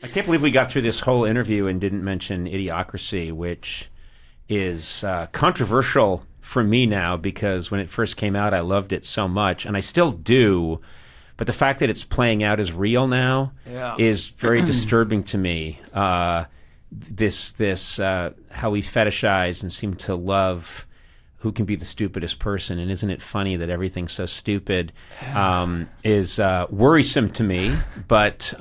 can't believe we got through this whole interview and didn't mention Idiocracy, which is controversial for me now because when it first came out, I loved it so much, and I still do. But the fact that it's playing out as real now is very disturbing to me. This how we fetishize and seem to love who can be the stupidest person, and isn't it funny that everything's so stupid, is worrisome to me. But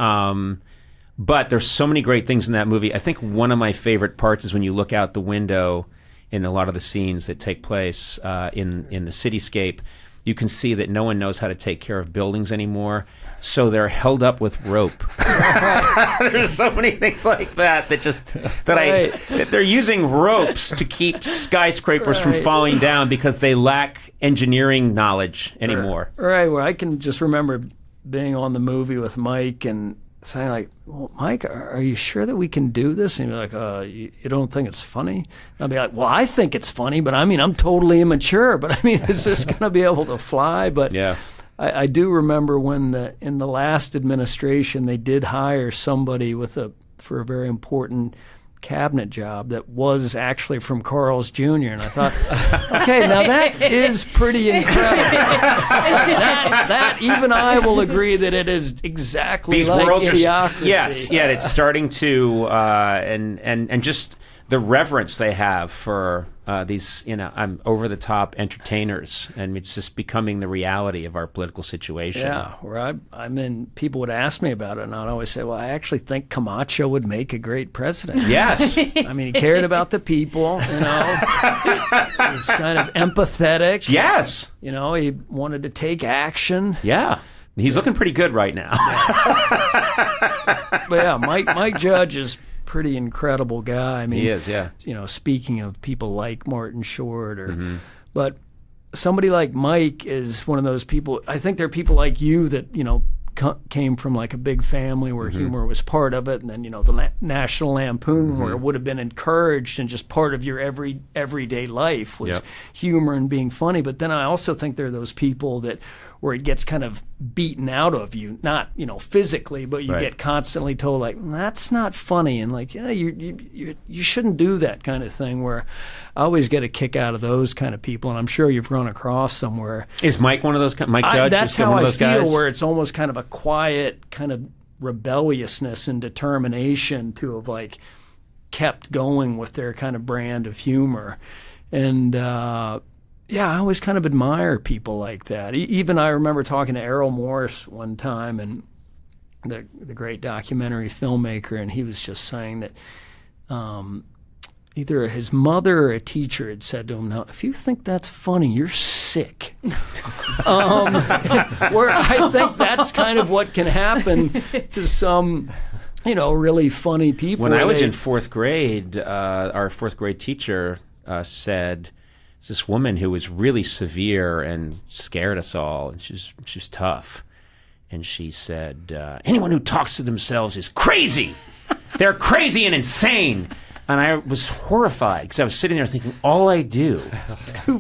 there's so many great things in that movie. I think one of my favorite parts is when you look out the window in a lot of the scenes that take place in the cityscape. You can see that no one knows how to take care of buildings anymore, so they're held up with rope. There's so many things like that that they're using ropes to keep skyscrapers from falling down because they lack engineering knowledge anymore. Right. Well, I can just remember being on the movie with Mike and saying like, well, Mike, are you sure that we can do this? And he'd be like, you don't think it's funny? And I'd be like, well, I think it's funny, but I mean, I'm totally immature. But I mean, is this going to be able to fly? But yeah. I do remember when in the last administration, they did hire somebody for a very important cabinet job that was actually from Carl's Jr. And I thought, okay, now that is pretty incredible. that even I will agree that it is exactly These like worlds Idiocracy. Yes, it's starting to and just the reverence they have for these, over the top entertainers, and it's just becoming the reality of our political situation. Yeah, where people would ask me about it, and I'd always say, well, I actually think Camacho would make a great president. Yes. I mean, he cared about the people, He was kind of empathetic. Yes. He wanted to take action. Yeah. He's looking pretty good right now. But yeah, Mike Judge is pretty incredible guy. I mean, he is, yeah. Speaking of people like Martin Short, but somebody like Mike is one of those people. I think there are people like you that came from like a big family where humor was part of it, and then the National Lampoon where it would have been encouraged and just part of your everyday life was humor and being funny. But then I also think there are those people where it gets kind of beaten out of you, not physically, but you get constantly told like, that's not funny, and like, yeah, you shouldn't do that kind of thing. Where I always get a kick out of those kind of people, and I'm sure you've run across somewhere. Is Mike one of those? Mike Judge? That's how one of I those feel. guys? Where it's almost kind of a quiet kind of rebelliousness and determination to have like kept going with their kind of brand of humor, and. Yeah, I always kind of admire people like that. Even I remember talking to Errol Morris one time, and the great documentary filmmaker, and he was just saying that either his mother or a teacher had said to him, "Now, if you think that's funny, you're sick." Where I think that's kind of what can happen to some, really funny people. When I was in fourth grade, our fourth grade teacher said, this woman who was really severe and scared us all, and she's tough. And she said, anyone who talks to themselves is crazy. They're crazy and insane. And I was horrified because I was sitting there thinking, all I do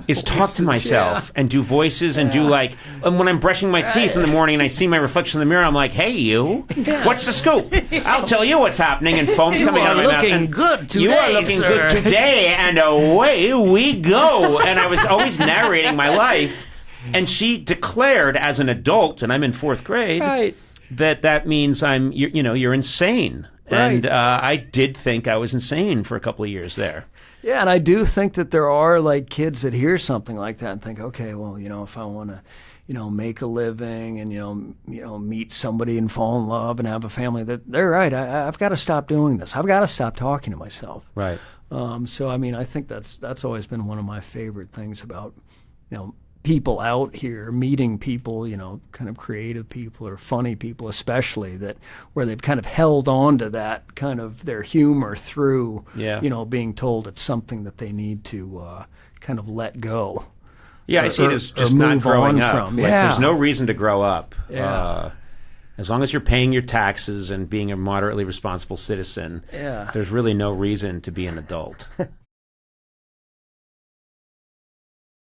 is talk to myself and do voices and do and when I'm brushing my teeth in the morning and I see my reflection in the mirror, I'm like, hey, you, what's the scoop? I'll tell you what's happening. And foam's coming out of my mouth. You are looking good today, You are looking good today, and away we go. And I was always narrating my life. And she declared as an adult, and I'm in fourth grade, that means you're insane. Right. And I did think I was insane for a couple of years there. Yeah, and I do think that there are like kids that hear something like that and think, okay, well, if I want to, make a living and meet somebody and fall in love and have a family, that they're right. I've got to stop doing this. I've got to stop talking to myself. Right. So I mean, I think that's always been one of my favorite things about people out here, meeting people, kind of creative people or funny people especially, where they've kind of held on to that kind of their humor through, being told it's something that they need to kind of let go. Yeah, I see it as just not growing up. There's no reason to grow up. Yeah. As long as you're paying your taxes and being a moderately responsible citizen, there's really no reason to be an adult.